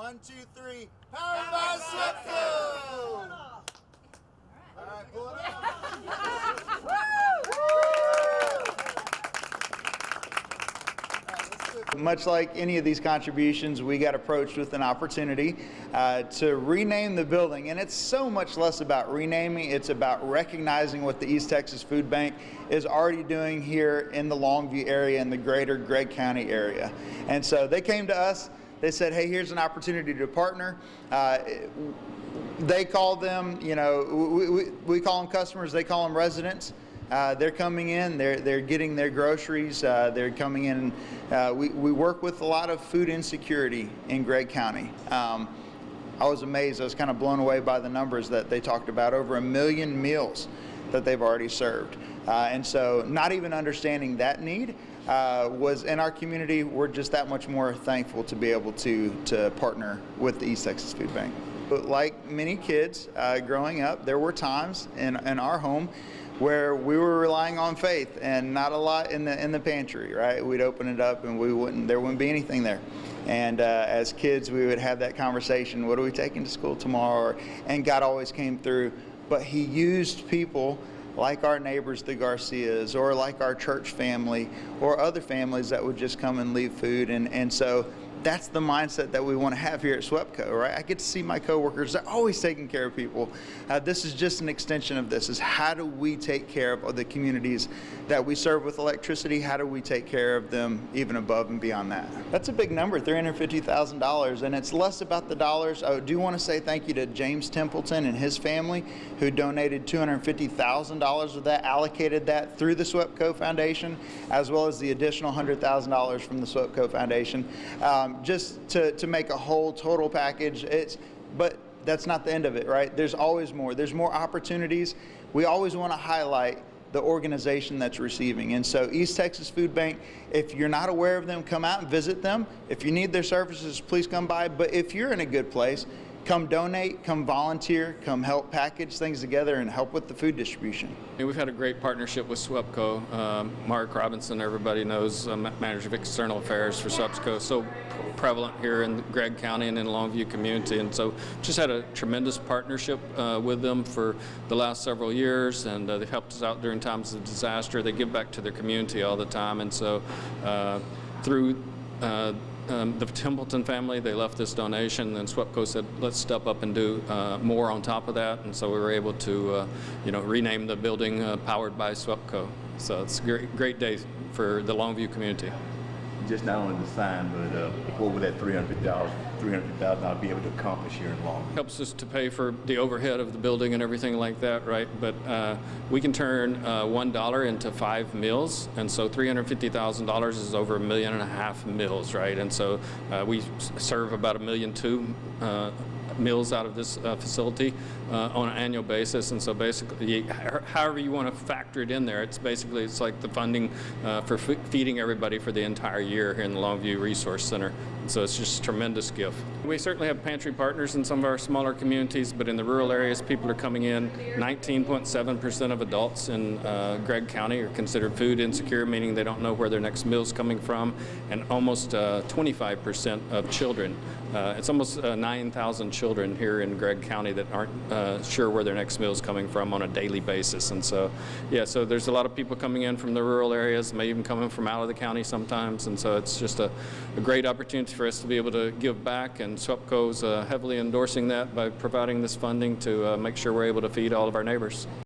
1, 2, 3. Powered by SWEPCO! All right, pull it up. Much like any of these contributions, we got approached with an opportunity to rename the building, and it's so much less about renaming, it's about recognizing what the East Texas Food Bank is already doing here in the Longview area and the greater Gregg County area. And so they came to us, they said, hey, here's an opportunity to partner. They call them, you know, we call them customers, they call them residents. They're coming in, they're getting their groceries, they're coming in. We work with a lot of food insecurity in Gregg County. I was amazed, I was kind of blown away by the numbers that they talked about, over 1 million meals that they've already served. And so not even understanding that need was in our community. We're just that much more thankful to be able to partner with the East Texas Food Bank. But like many kids growing up, there were times in our home where we were relying on faith and not a lot in the pantry, right? We'd open it up and there wouldn't be anything there. And as kids, we would have that conversation, what are we taking to school tomorrow? And God always came through. But He used people like our neighbors, the Garcias, or like our church family, or other families that would just come and leave food. And so that's the mindset that we want to have here at SWEPCO, right? I get to see my coworkers, they're always taking care of people. This is just an extension of this, is how do we take care of the communities that we serve with electricity? How do we take care of them even above and beyond that? That's a big number, $350,000, and it's less about the dollars. I do want to say thank you to James Templeton and his family, who donated $250,000 of that, allocated that through the SWEPCO Foundation, as well as the additional $100,000 from the SWEPCO Foundation. Just to make a whole total package. But that's not the end of it, right? There's always more. There's more opportunities. We always want to highlight the organization that's receiving. And so East Texas Food Bank, if you're not aware of them, come out and visit them. If you need their services, please come by. But if you're in a good place, come donate, come volunteer, come help package things together and help with the food distribution. We've had a great partnership with SWEPCO. Mark Robinson, everybody knows, Manager of External Affairs for SWEPCO, so prevalent here in Gregg County and in the Longview community. And so just had a tremendous partnership with them for the last several years, and they've helped us out during times of disaster. They give back to their community all the time. And so through the Templeton family, they left this donation, and SWEPCO said, let's step up and do more on top of that. And so we were able to rename the building Powered by SWEPCO. So it's a great day for the Longview community. Just not only the sign, but what would that $350,000 be able to accomplish here in Longview? Helps us to pay for the overhead of the building and everything like that, right? But we can turn $1 into 5 meals, and so $350,000 is over 1.5 million meals, right? And so we serve about 1.2 million meals out of this facility on an annual basis. And so basically, however you want to factor it in there, it's like the funding for feeding everybody for the entire year here in the Longview Resource Center. And so it's just a tremendous gift. We certainly have pantry partners in some of our smaller communities, but in the rural areas, people are coming in. 19.7% of adults in Gregg County are considered food insecure, meaning they don't know where their next meal is coming from, and almost 25% of children. It's almost 9,000 children here in Gregg County that aren't sure where their next meal is coming from on a daily basis. And so, yeah, so there's a lot of people coming in from the rural areas, may even come in from out of the county sometimes. And so it's just a great opportunity for us to be able to give back, and SWEPCO's heavily endorsing that by providing this funding to make sure we're able to feed all of our neighbors.